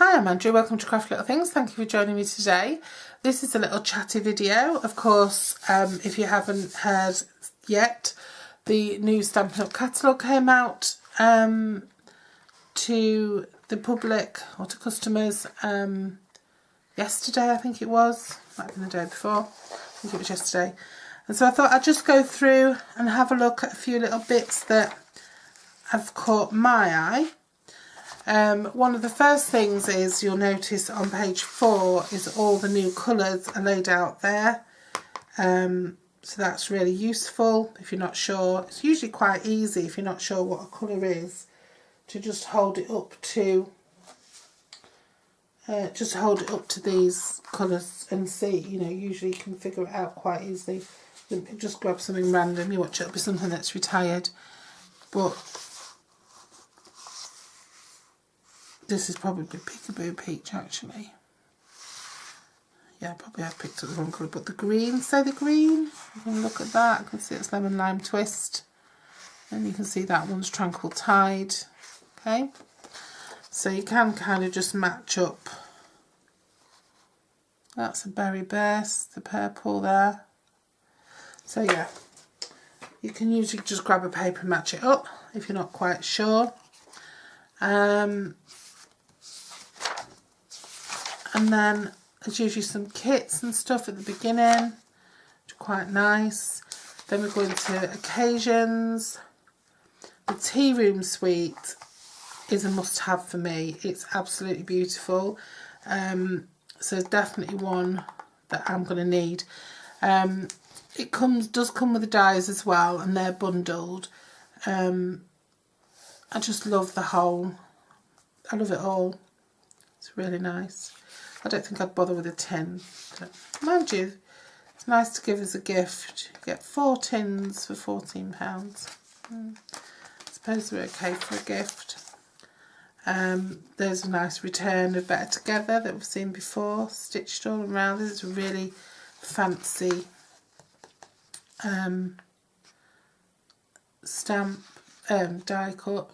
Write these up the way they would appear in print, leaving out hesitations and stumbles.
Hi, I'm Andrew. Welcome to Craft Little Things. Thank you for joining me today. This is a little chatty video. Of course, if you haven't heard yet, the new Stampin' Up catalogue came out to the public or to customers yesterday, I think it was. Might have been the day before. I think it was yesterday. And so I thought I'd just go through and have a look at a few little bits that have caught my eye. One of the first things is you'll notice on page 4 is all the new colours are laid out there. So that's really useful if you're not sure. It's usually quite easy if you're not sure what a colour is to just hold it up to these colours and see. You know, usually you can figure it out quite easily. You just grab something random, you watch it'll be something that's retired, but this is probably Peekaboo Peach actually. Yeah, probably I've picked up the wrong colour, but the green, so the green, you can look at that, you can see it's Lemon Lime Twist, and you can see that one's Tranquil Tide, okay? So you can kind of just match up. That's a Berry Burst, the purple there. So yeah, you can usually just grab a paper and match it up if you're not quite sure. And then there's usually some kits and stuff at the beginning, which are quite nice. Then we go into occasions. The Tea Room Suite is a must-have for me. It's absolutely beautiful. So it's definitely one that I'm going to need. It does come with the dies as well, and they're bundled. I just love the whole. I love it all. It's really nice. I don't think I'd bother with a tin. But mind you, it's nice to give as a gift. You get 4 tins for £14. I suppose they're okay for a gift. There's a nice return of Better Together that we've seen before, stitched all around. This is a really fancy stamp, die cut.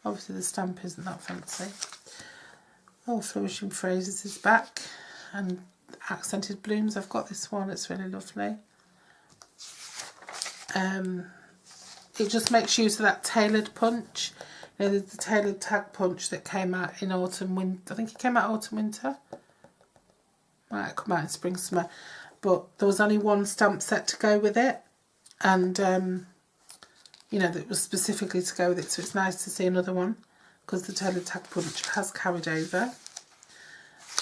Obviously the stamp isn't that fancy. Oh, Flourishing Phrases is back, and Accented Blooms, I've got this one, it's really lovely. It just makes use of that tailored punch. You know, the tailored tag punch that came out in autumn, winter. I think it came out autumn, winter. Might have come out in spring, summer. But there was only one stamp set to go with it. And, you know, that was specifically to go with it. So it's nice to see another one, because the tailored tag punch has carried over.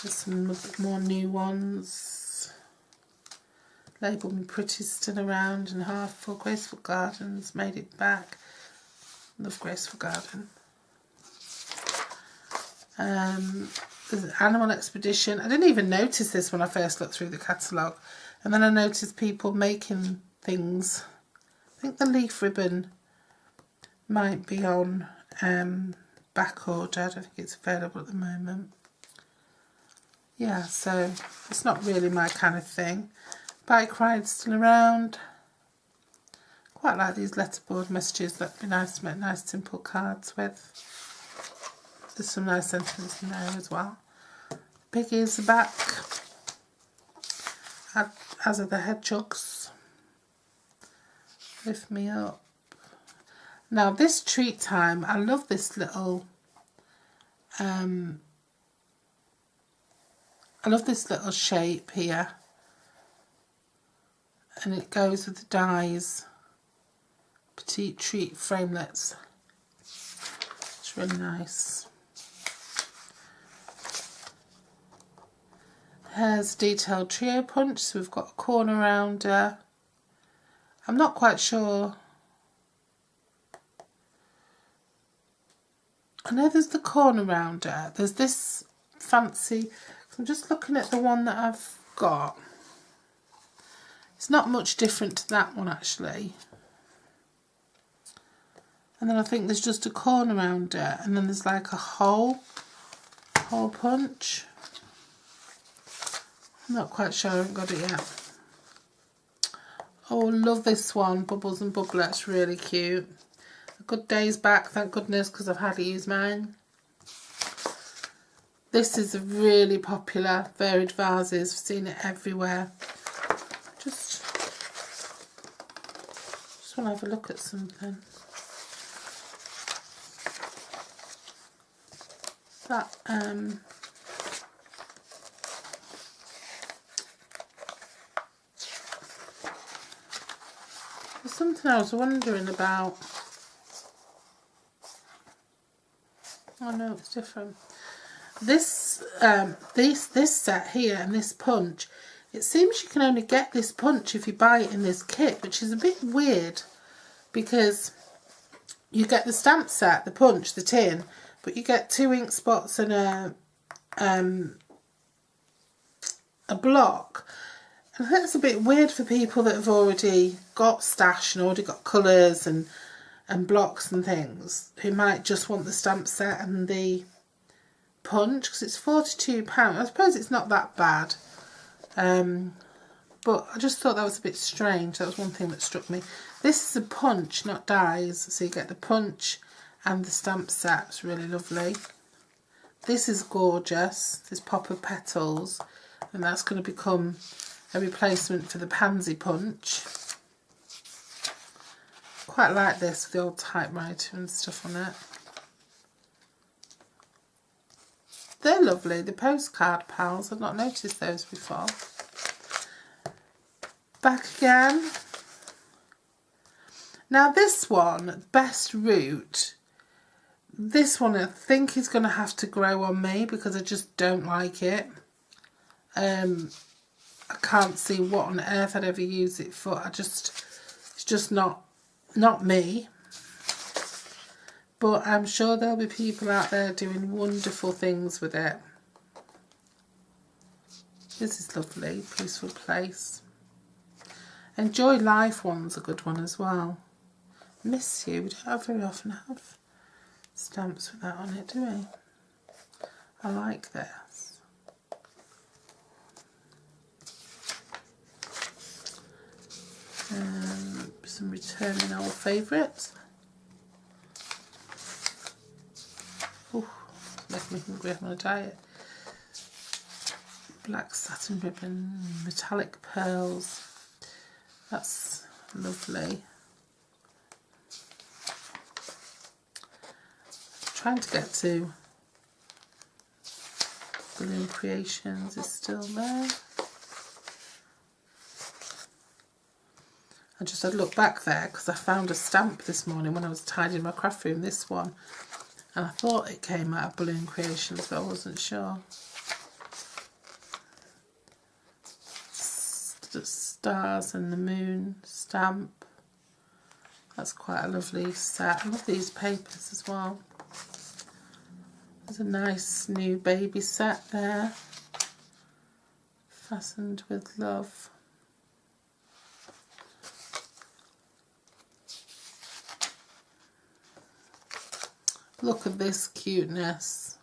There's some more new ones. Label Me Pretty still around, and Half Full. Graceful Gardens made it back. Love Graceful Garden. There's an Animal Expedition. I didn't even notice this when I first looked through the catalogue, and then I noticed people making things. I think the leaf ribbon might be on back order. I don't think it's available at the moment. Yeah, so it's not really my kind of thing. Bike Ride's still around. Quite like these letterboard messages. That'd be nice to make nice simple cards with. There's some nice sentiments in there as well. Piggies are back, as are the Hedgehogs. Lift Me Up. Now this Treat Time, I love this little shape here, and it goes with the dies. Petite Treat framelets. It's really nice. Here's Detailed Trio Punch, so we've got a corner rounder. I'm not quite sure. I know there's the corner rounder. There's this fancy. I'm just looking at the one that I've got. It's not much different to that one actually. And then I think there's just a corner rounder, and then there's like a hole punch. I'm not quite sure, I haven't got it yet. Oh, love this one, Bubbles and Bubblets, really cute. A Good Day's back, thank goodness, because I've hardly used mine. This is a really popular, varied vases. I've seen it everywhere. Just want to have a look at something. That there's something I was wondering about. Oh no, it's different. This this set here and this punch, it seems you can only get this punch if you buy it in this kit, which is a bit weird because you get the stamp set, the punch, the tin, but you get 2 ink spots and a block. And I think that's a bit weird for people that have already got stash and already got colours and blocks and things, who might just want the stamp set and the punch, because it's £42. I suppose it's not that bad, but I just thought that was a bit strange. That was one thing that struck me. This is a punch, not dies, so you get the punch and the stamp set. It's really lovely. This is gorgeous, this pop of petals, and that's going to become a replacement for the pansy punch. Quite like this with the old typewriter and stuff on it. They're lovely, the postcard pals. I've not noticed those before. Back again. Now this one, Best Root, this one I think is going to have to grow on me because I just don't like it. I can't see what on earth I'd ever use it for. It's just not me. But I'm sure there'll be people out there doing wonderful things with it. This is lovely, Peaceful Place. Enjoy Life one's a good one as well. Miss You, we don't very often have stamps with that on it, do we? I like this. Some returning old favourites. Making me hungry, I'm on a diet. Black satin ribbon, metallic pearls. That's lovely. Trying to get to Balloon Creations is still there. I just had a look back there because I found a stamp this morning when I was tidying my craft room, this one. And I thought it came out of Balloon Creations, but I wasn't sure. Stars and the Moon stamp. That's quite a lovely set. I love these papers as well. There's a nice new baby set there. Fastened with Love. Look at this cuteness.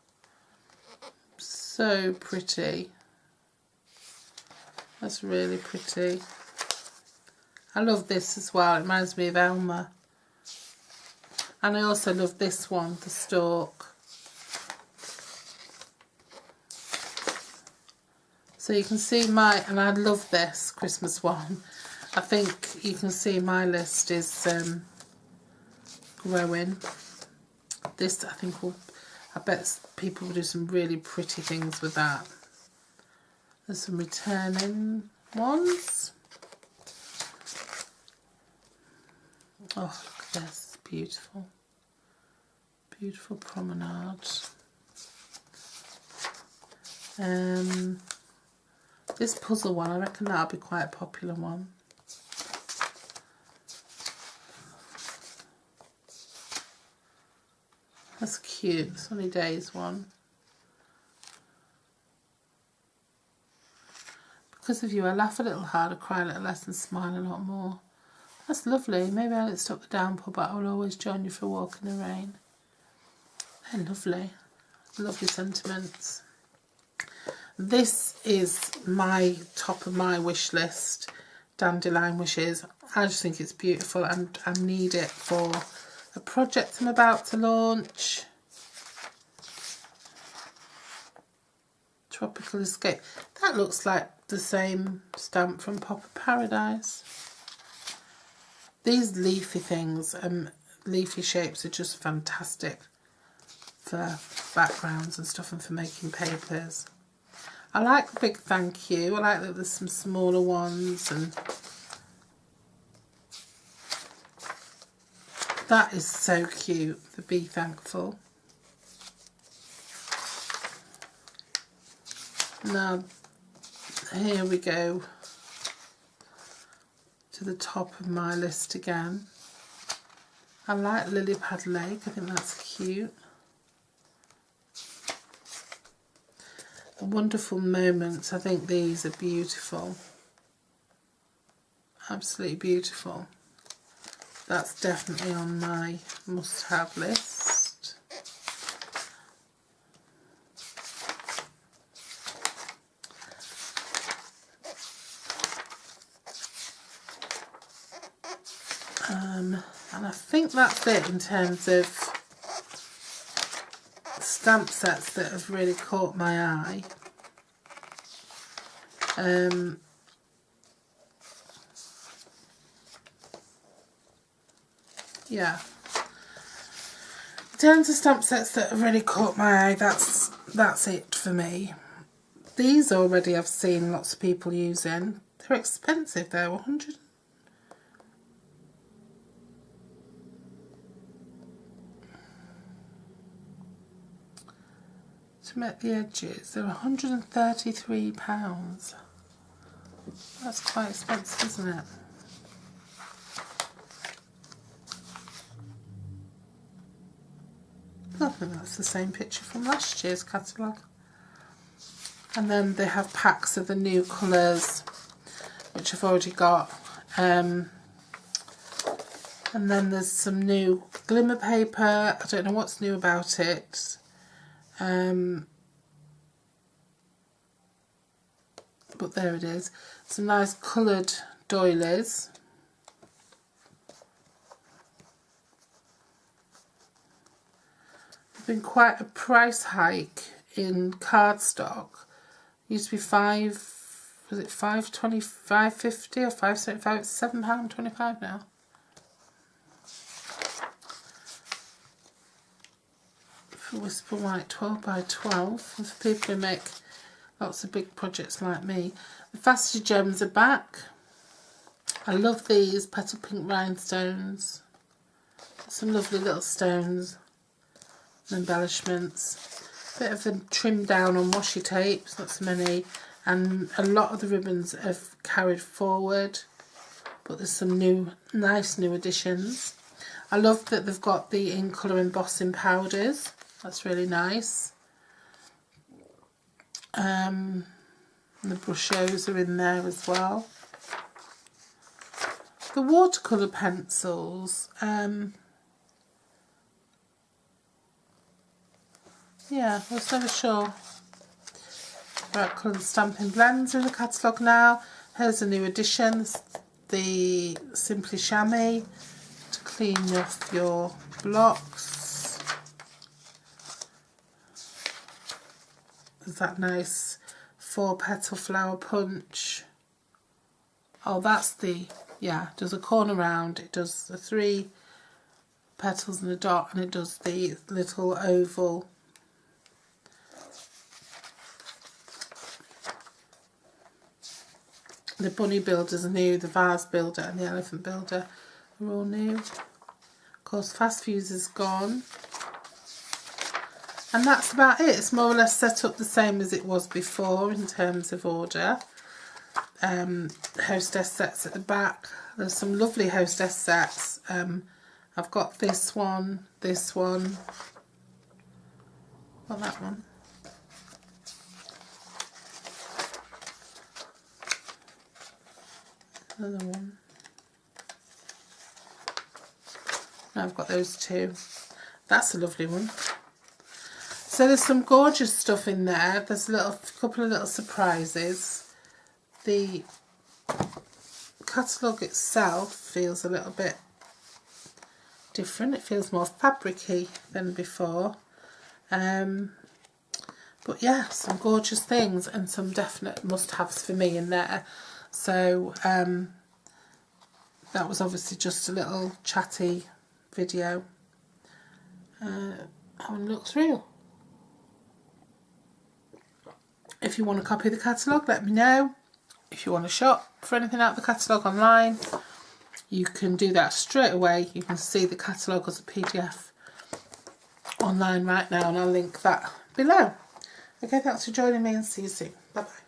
So pretty. That's really pretty. I love this as well. It reminds me of Elma. And I also love this one, the Stork. So you can see and I love this Christmas one. I think you can see my list is growing. This I think I bet people will do some really pretty things with that. There's some returning ones. Oh, look at this, beautiful. Beautiful promenade. This puzzle one, I reckon that'll be quite a popular one. That's cute, Sunny Days one. Because of you, I laugh a little harder, cry a little less, and smile a lot more. That's lovely. Maybe I won't stop the downpour, but I will always join you for a walk in the rain. They're lovely. Lovely sentiments. This is my top of my wish list, Dandelion Wishes. I just think it's beautiful and I need it for a project I'm about to launch. Tropical Escape. That looks like the same stamp from Pop of Paradise. These leafy things, leafy shapes are just fantastic for backgrounds and stuff and for making papers. I like the big thank you. I like that there's some smaller ones, and that is so cute, the Be Thankful. Now, here we go to the top of my list again. I like Lily Pad Lake, I think that's cute. The Wonderful Moments, I think these are beautiful. Absolutely beautiful. That's definitely on my must-have list. And I think that's it in terms of stamp sets that have really caught my eye. Yeah, in terms of stamp sets that have really caught my eye, that's it for me. These already I've seen lots of people using. They're expensive though, 100. To make the edges, they're £133. That's quite expensive, isn't it? I think that's the same picture from last year's catalogue. And then they have packs of the new colours, which I've already got. And then there's some new Glimmer Paper. I don't know what's new about it. But there it is. Some nice coloured doilies. There's been quite a price hike in cardstock. It used to be was it £5.20, £5.50 or £5.75? It's £7.25 now. For Whisper White 12 by 12, for people who make lots of big projects like me. The Faster Gems are back. I love these petal pink rhinestones. Some lovely little stones and embellishments. Bit of a trim down on washi tapes, not so many, and a lot of the ribbons have carried forward, but there's some nice new additions. I love that they've got the in colour embossing powders. That's really nice. And the brushes are in there as well. The watercolour pencils, yeah, I was never sure. Right, colour stamping blends in the catalogue now. Here's a new addition, the Simply Chamois to clean off your blocks. There's that nice 4-petal flower punch. Oh, that's the, yeah, does a corner round. It does the 3 petals and a dot, and it does the little oval. The bunny builders are new, the vase builder and the elephant builder are all new. Of course, Fast Fuse is gone. And that's about it. It's more or less set up the same as it was before in terms of order. Hostess sets at the back. There's some lovely Hostess sets. I've got this one, well, that one. Another one. No, I've got those two. That's a lovely one. So there's some gorgeous stuff in there. There's a couple of little surprises. The catalogue itself feels a little bit different. It feels more fabric-y than before. But yeah, some gorgeous things and some definite must-haves for me in there. So that was obviously just a little chatty video. That one looks real. If you want to copy the catalogue, let me know. If you want to shop for anything out of the catalogue online, you can do that straight away. You can see the catalogue as a PDF online right now, and I'll link that below. Okay, thanks for joining me and see you soon. Bye bye.